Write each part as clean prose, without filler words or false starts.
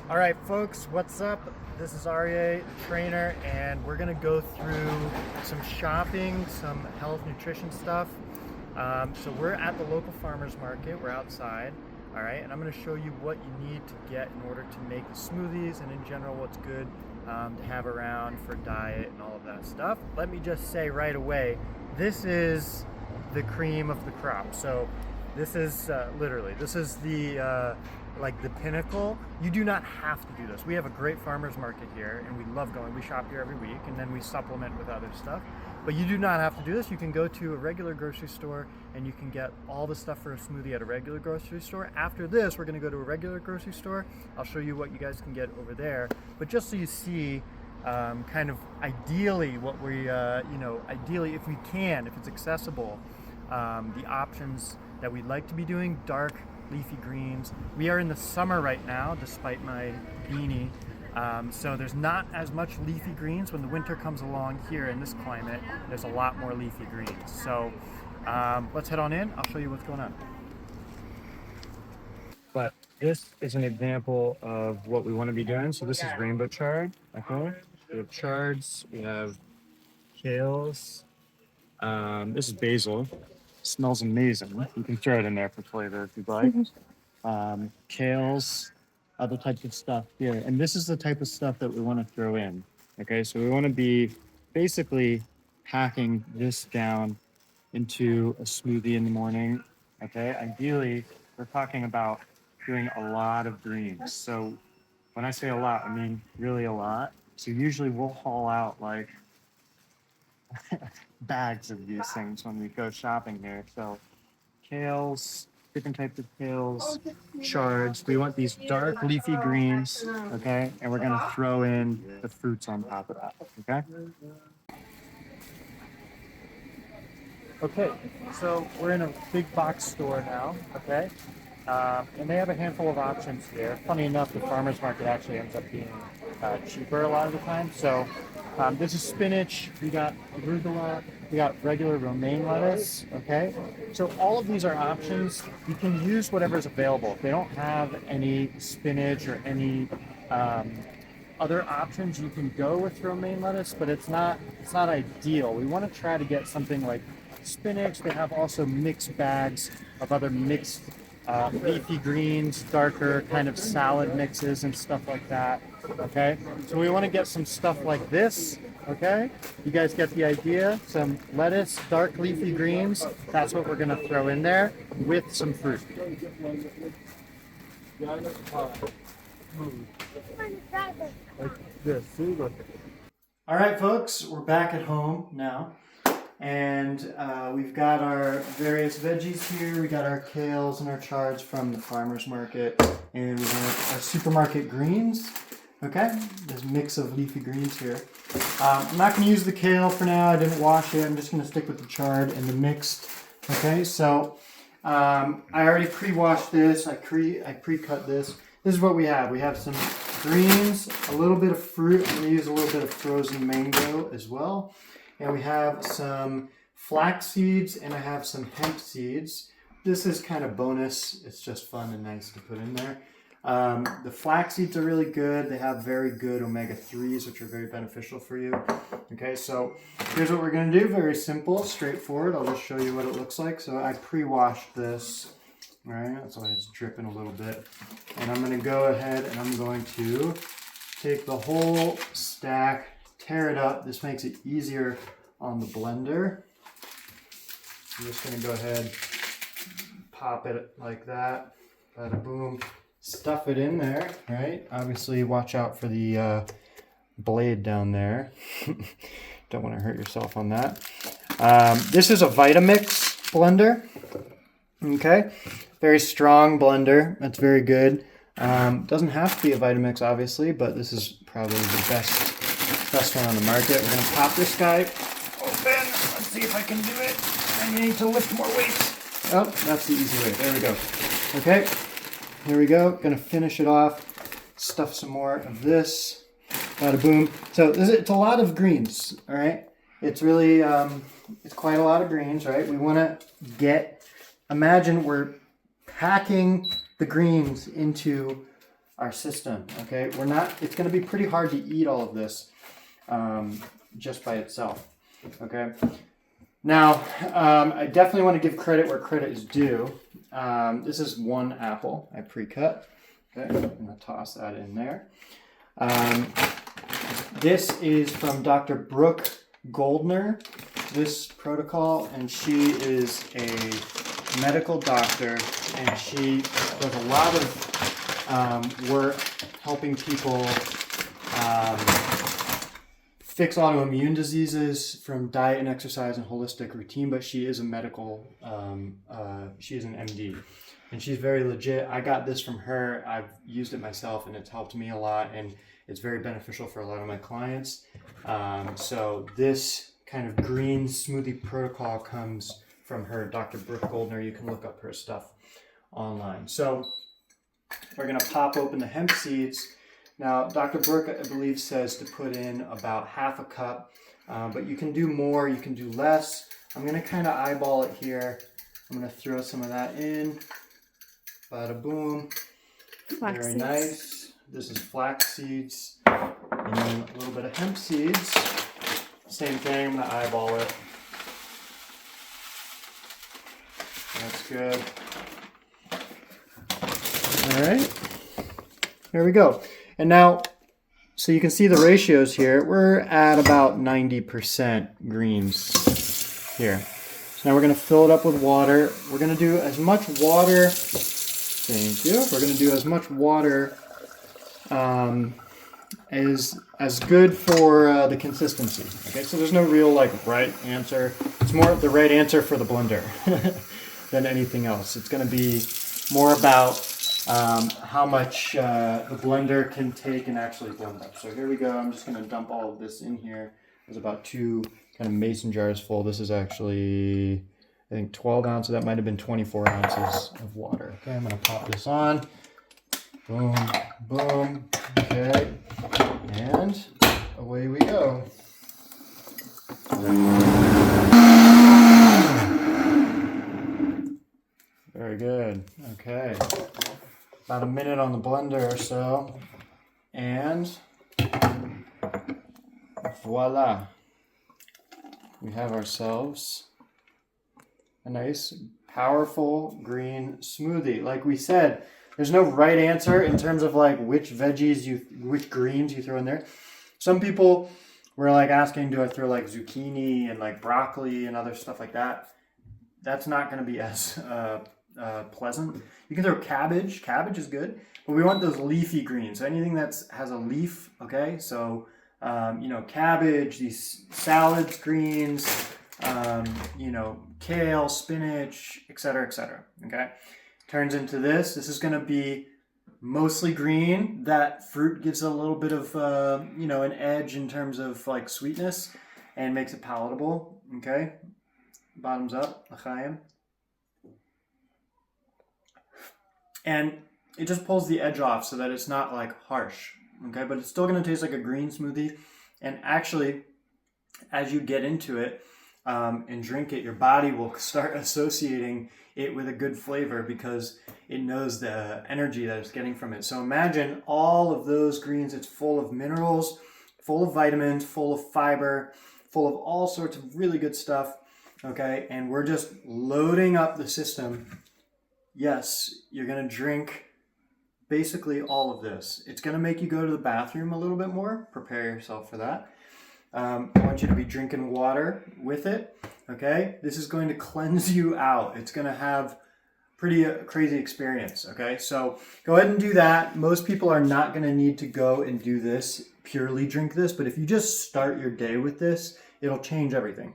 All right, folks, what's up? This is Aryeh, the trainer, and we're gonna go through some shopping, some health, nutrition stuff. So we're at the local farmers market. We're outside, all right, and I'm gonna show you what you need to get in order to make the smoothies and in general what's good to have around for diet and all of that stuff. Let me just say right away, this is the cream of the crop. So this is literally, this is the like the pinnacle. You do not have to do this. We have a great farmers market here and we love going. We shop here every week and then we supplement with other stuff. But you do not have to do this. You can go to a regular grocery store and you can get all the stuff for a smoothie at a regular grocery store. After this, we're gonna go to a regular grocery store. I'll show you what you guys can get over there. But just so you see kind of ideally what we, ideally if we can, if it's accessible, the options that we'd like to be doing: dark leafy greens. We are in the summer right now, despite my beanie. So there's not as much leafy greens. When the winter comes along here in this climate, there's a lot more leafy greens. So let's head on in. I'll show you what's going on. But this is an example of what we want to be doing. So this is rainbow chard. Okay. We have chards. We have kales. This is basil. Smells amazing. You can throw it in there for flavor if you'd like. Kales, other types of stuff here. And this is the type of stuff that we want to throw in. Okay, so we want to be basically packing this down into a smoothie in the morning. Okay, ideally, we're talking about doing a lot of greens. So when I say a lot, I mean really a lot. So usually we'll haul out like bags of these things when we go shopping here. So kales, different types of kales, chards. We want these dark leafy greens, okay? And we're gonna throw in the fruits on top of that, okay? Okay, so we're in a big box store now, okay? And they have a handful of options here. Funny enough, the farmer's market actually ends up being cheaper a lot of the time. So this is spinach, we got arugula, we got regular romaine lettuce, okay? So all of these are options. You can use whatever's available. If they don't have any spinach or any other options, you can go with romaine lettuce, but it's not ideal. We want to try to get something like spinach. They have also mixed bags of other mixed leafy greens, darker kind of salad mixes and stuff like that. Okay, so we want to get some stuff like this. Okay, you guys get the idea. Some lettuce, dark leafy greens. That's what we're going to throw in there with some fruit. Like this. See, look. All right, folks, we're back at home now. And we've got our various veggies here. We got our kales and our chards from the farmer's market. And we have our supermarket greens. Okay, this mix of leafy greens here. I'm not going to use the kale for now. I didn't wash it. I'm just going to stick with the chard and the mixed. Okay, so I already pre-washed this. I pre-cut this. This is what we have. We have some greens, a little bit of fruit. I'm going to use a little bit of frozen mango as well. And we have some flax seeds and I have some hemp seeds. This is kind of bonus. It's just fun and nice to put in there. The flax seeds are really good. They have very good omega-3s, which are very beneficial for you. Okay, so here's what we're going to do. Very simple, straightforward. I'll just show you what it looks like. So I pre-washed this. All right, that's why it's dripping a little bit. And I'm going to go ahead and I'm going to take the whole stack, tear it up. This makes it easier on the blender. I'm just going to go ahead, pop it like that. Bada boom. Stuff it in there, right? Obviously, watch out for the blade down there. Don't want to hurt yourself on that. This is a Vitamix blender. Okay, very strong blender. That's very good. Doesn't have to be a Vitamix, obviously, but this is probably the best one on the market. We're gonna pop this guy open. Let's see if I can do it. I need to lift more weight. Oh, that's the easy way. There we go. Okay. Here we go, gonna finish it off, stuff some more of this, bada boom. So it's a lot of greens, all right? It's really, it's quite a lot of greens, right? We wanna imagine we're packing the greens into our system, okay? It's going to be pretty hard to eat all of this just by itself, okay? Now, I definitely want to give credit where credit is due. This is one apple I pre-cut. Okay, I'm going to toss that in there. This is from Dr. Brooke Goldner, this protocol, and she is a medical doctor, and she does a lot of work helping people fix autoimmune diseases from diet and exercise and holistic routine, but she is a medical, she is an MD, and she's very legit. I got this from her. I've used it myself, and it's helped me a lot, and it's very beneficial for a lot of my clients. So this kind of green smoothie protocol comes from her, Dr. Brooke Goldner. You can look up her stuff online. So we're gonna pop open the hemp seeds. Now, Dr. Brooke, I believe, says to put in about half a cup, but you can do more, you can do less. I'm going to kind of eyeball it here. I'm going to throw some of that in. Bada boom. Flax Very seeds. nice. This is flax seeds. And then a little bit of hemp seeds. Same thing, I'm going to eyeball it. That's good. All right. There we go. And now, so you can see the ratios here. We're at about 90% greens here. So now we're going to fill it up with water. We're going to do as much water. Thank you. We're going to do as much water as good for the consistency. Okay, so there's no real right answer. It's more the right answer for the blender than anything else. It's going to be more about how much the blender can take and actually blend up. So here we go. I'm just going to dump all of this in here. There's about 2 kind of mason jars full. This is actually, I think, 12 ounces. That might have been 24 ounces of water. Okay, I'm going to pop this on. Boom, boom. Okay, and away we go. Very good. Okay. About a minute on the blender or so, and voila, we have ourselves a nice, powerful green smoothie. Like we said, there's no right answer in terms of which greens you throw in there. Some people were asking, do I throw zucchini and broccoli and other stuff like that? That's not going to be as pleasant. You can throw cabbage. Cabbage is good, but we want those leafy greens. So anything that has a leaf, okay? So, cabbage, these salads, greens, kale, spinach, etc., okay? Turns into this. This is going to be mostly green. That fruit gives a little bit of, an edge in terms of sweetness and makes it palatable, okay? Bottoms up, l'chaim. And it just pulls the edge off so that it's not harsh, okay? But it's still going to taste like a green smoothie. And actually, as you get into it and drink it, your body will start associating it with a good flavor because it knows the energy that it's getting from it. So imagine all of those greens. It's full of minerals, full of vitamins, full of fiber, full of all sorts of really good stuff, okay? And we're just loading up the system. Yes, you're going to drink basically all of this. It's going to make you go to the bathroom a little bit more. Prepare yourself for that. I want you to be drinking water with it, okay? This is going to cleanse you out. It's going to have pretty crazy experience, okay? So go ahead and do that. Most people are not going to need to go and do this, purely drink this, but if you just start your day with this, it'll change everything.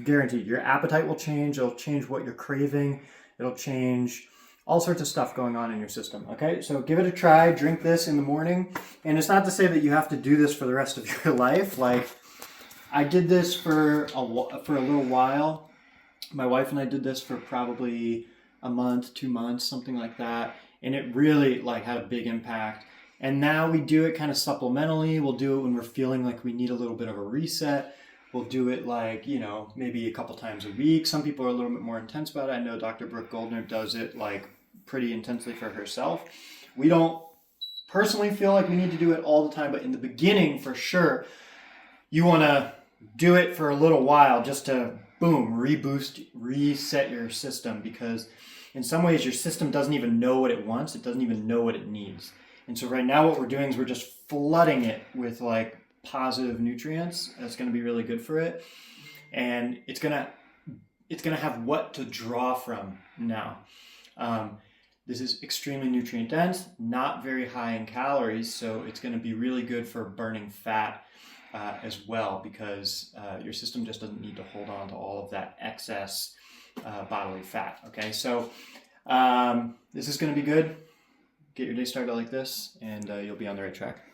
Guaranteed. Your appetite will change. It'll change what you're craving. It'll change all sorts of stuff going on in your system, okay? So give it a try. Drink this in the morning. And it's not to say that you have to do this for the rest of your life. I did this for a little while. My wife and I did this for probably a month, 2 months, something like that. And it really had a big impact. And now we do it kind of supplementally. We'll do it when we're feeling like we need a little bit of a reset. We'll do it maybe a couple times a week. Some people are a little bit more intense about it. I know Dr. Brooke Goldner does it pretty intensely for herself. We don't personally feel like we need to do it all the time, but in the beginning, for sure, you want to do it for a little while just to, boom, reset your system, because in some ways your system doesn't even know what it wants. It doesn't even know what it needs. And so right now what we're doing is we're just flooding it with like positive nutrients. That's going to be really good for it. And it's going to have what to draw from now. This is extremely nutrient dense, not very high in calories, so it's going to be really good for burning fat as well, because your system just doesn't need to hold on to all of that excess bodily fat. Okay, so this is going to be good. Get your day started like this, and you'll be on the right track.